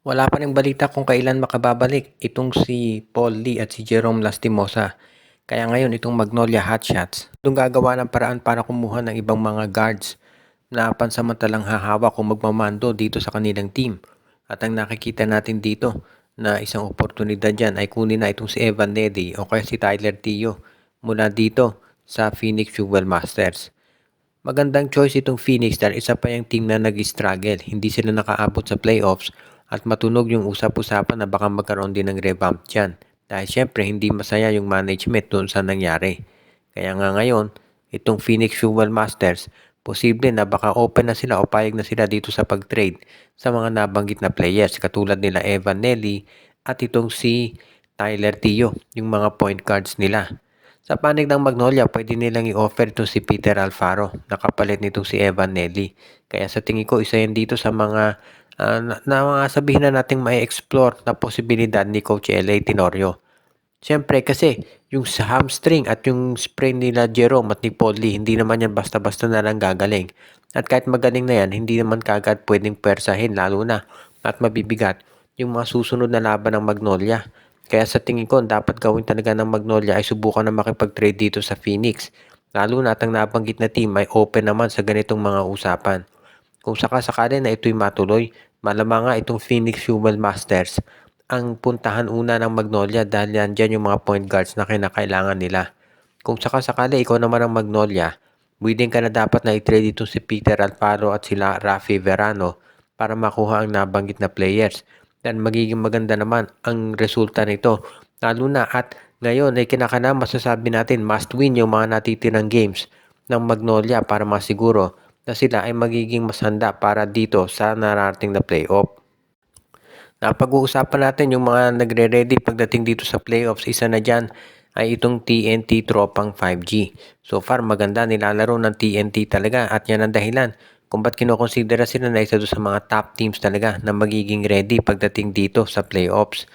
Wala pa ring balita kung kailan makababalik itong si Paul Lee at si Jerome Lastimosa. Kaya ngayon itong Magnolia Hotshots, itong gagawa ng paraan para kumuha ng ibang mga guards na pansamantalang hahawa kung magmamando dito sa kanilang team. At ang nakikita natin dito na isang oportunidad dyan ay kunin na itong si Evan Neri o kaya si Tyler Tio mula dito sa Phoenix Fuel Masters. Magandang choice itong Phoenix dahil isa pa yung team na nag-struggle. Hindi sila nakaabot sa playoffs at matunog yung usap-usapan na baka magkaroon din ng revamp dyan. Dahil syempre hindi masaya yung management doon sa nangyari. Kaya nga ngayon, itong Phoenix Fuel Masters, posible na baka open na sila o payag na sila dito sa pag-trade sa mga nabanggit na players katulad nila Evan Nelly at itong si Tyler Tio, yung mga point guards nila. Sa panig ng Magnolia, pwede nilang i-offer ito si Peter Alfaro na kapalit nitong si Evan Nelly. Kaya sa tingin ko, isa yan dito sa mga mga sabihin na nating may explore na posibilidad ni Coach L.A. Tenorio. Siyempre kasi yung sa hamstring at yung sprain nila Jerome at ni Paul Lee, hindi naman yan basta-basta na lang gagaling. At kahit magaling na yan, hindi naman kagad pwedeng pwersahin lalo na at mabibigat yung mga susunod na laban ng Magnolia. Kaya sa tingin ko, dapat gawin talaga ng Magnolia ay subukan na makipag-trade dito sa Phoenix. Lalo na at ang nabanggit na team ay open naman sa ganitong mga usapan. Kung sakasakali na ito'y matuloy, malamang nga itong Phoenix Fuel Masters ang puntahan una ng Magnolia dahil nandyan yung mga point guards na kinakailangan nila. Kung sakasakali ikaw naman ang Magnolia, willing ka na dapat na i-trade itong si Peter Alfaro at sila Rafi Verano para makuha ang nabanggit na players. Dan magiging maganda naman ang resulta nito. Lalo na at ngayon ay kinakailangan masasabi natin must win yung mga natitirang games ng Magnolia para masiguro na sila ay magiging mas handa para dito sa nararating na playoff. Napag-uusapan natin yung mga nagre-ready pagdating dito sa playoffs. Isa na dyan ay itong TNT Tropang 5G. So far maganda nilalaro ng TNT talaga at yan ang dahilan kung ba't kinokonsidera sila na isa doon sa mga top teams talaga na magiging ready pagdating dito sa playoffs.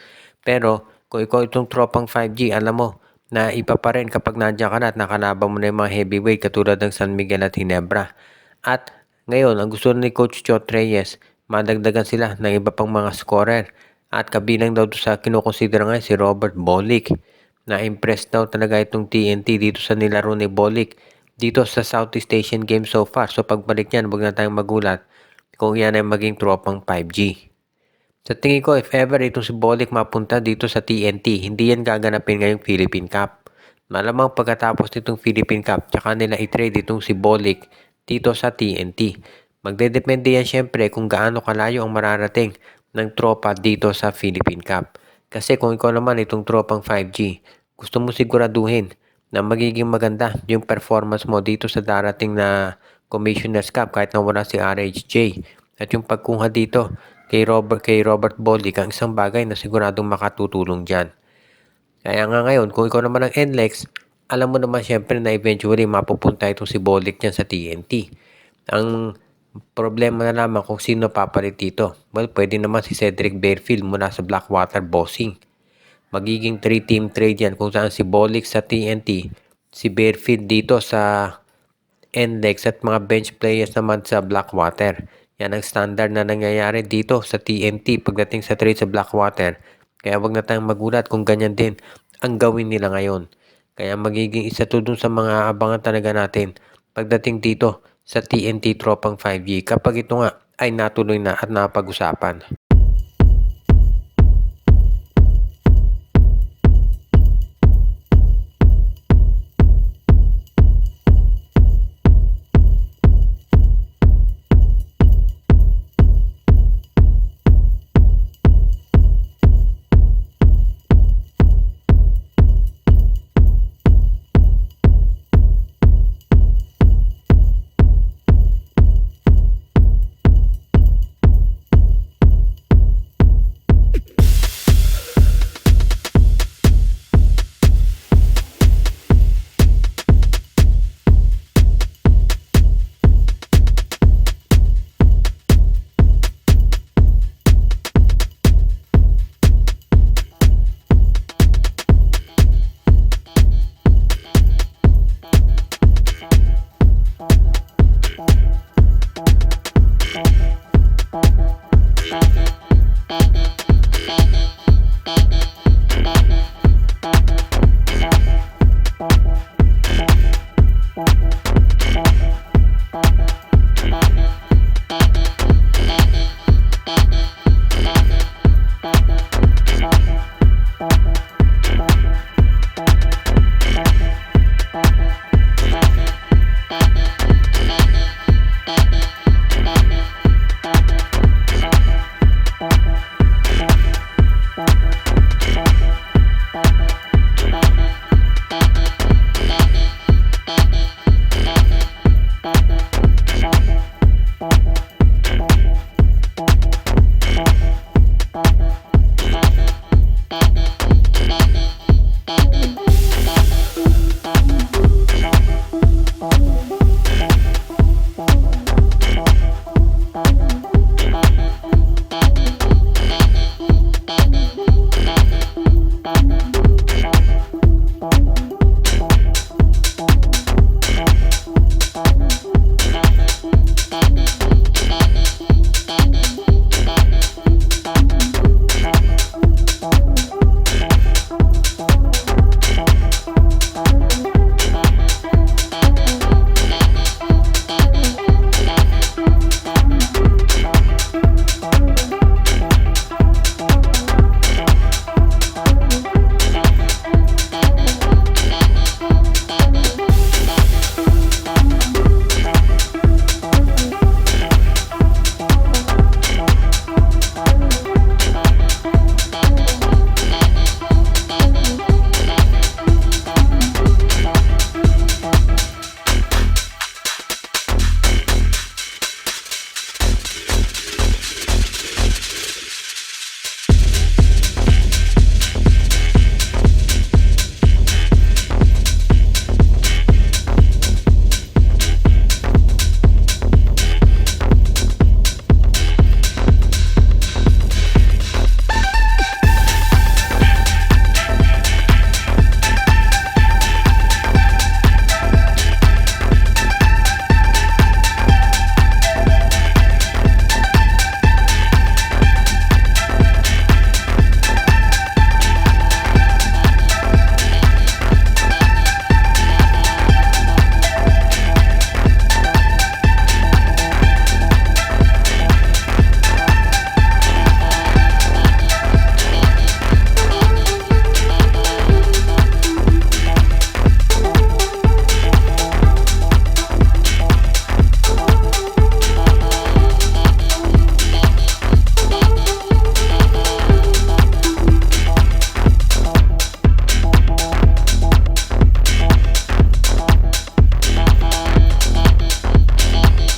Pero kung ikaw itong Tropang 5G, alam mo na iba pa rin kapag nandiyan ka na at nakalaban mo na yung mga heavyweight katulad ng San Miguel at Ginebra. At ngayon, ang gusto ni Coach Chot Reyes, madagdagan sila ng iba pang mga scorer. At kabilang daw sa kinukonsidera ngayon si Robert Bolick. Na-impress daw talaga itong TNT dito sa nilaro ni Bolick dito sa Southeast Asian Games so far. So pagbalik niyan, huwag na tayong magulat kung yan ay maging tropang 5G. Sa tingin ko, if ever itong si Bolick mapunta dito sa TNT, hindi yan gaganapin ngayong Philippine Cup. Malamang pagkatapos nitong Philippine Cup, tsaka nila i-trade itong si Bolick dito sa TNT. Magdedepende yan syempre kung gaano kalayo ang mararating ng tropa dito sa Philippine Cup. Kasi kung ikaw naman itong tropang 5G, gusto mo siguraduhin na magiging maganda yung performance mo dito sa darating na Commissioner's Cup kahit na wala si RHJ. At yung pagkuha dito kay Robert Bolick ang isang bagay na siguradong makatutulong dyan. Kaya nga ngayon, kung ikaw naman ang NLEX, alam mo naman syempre na eventually mapupunta itong si Bolick dyan sa TNT. Ang problema na lamang kung sino papalit dito. Well, pwede naman si Cedric Barefield mula sa Blackwater Bossing. Magiging 3-team trade yan kung saan si Bolick sa TNT, si Barefield dito sa NLEX at mga bench players naman sa Blackwater. Yan ang standard na nangyayari dito sa TNT pagdating sa trade sa Blackwater. Kaya wag na tayong magulat kung ganyan din ang gawin nila ngayon. Kaya magiging isa to dun sa mga abangan talaga natin pagdating dito sa TNT Tropang 5G kapag ito nga ay natuloy na at napag-usapan.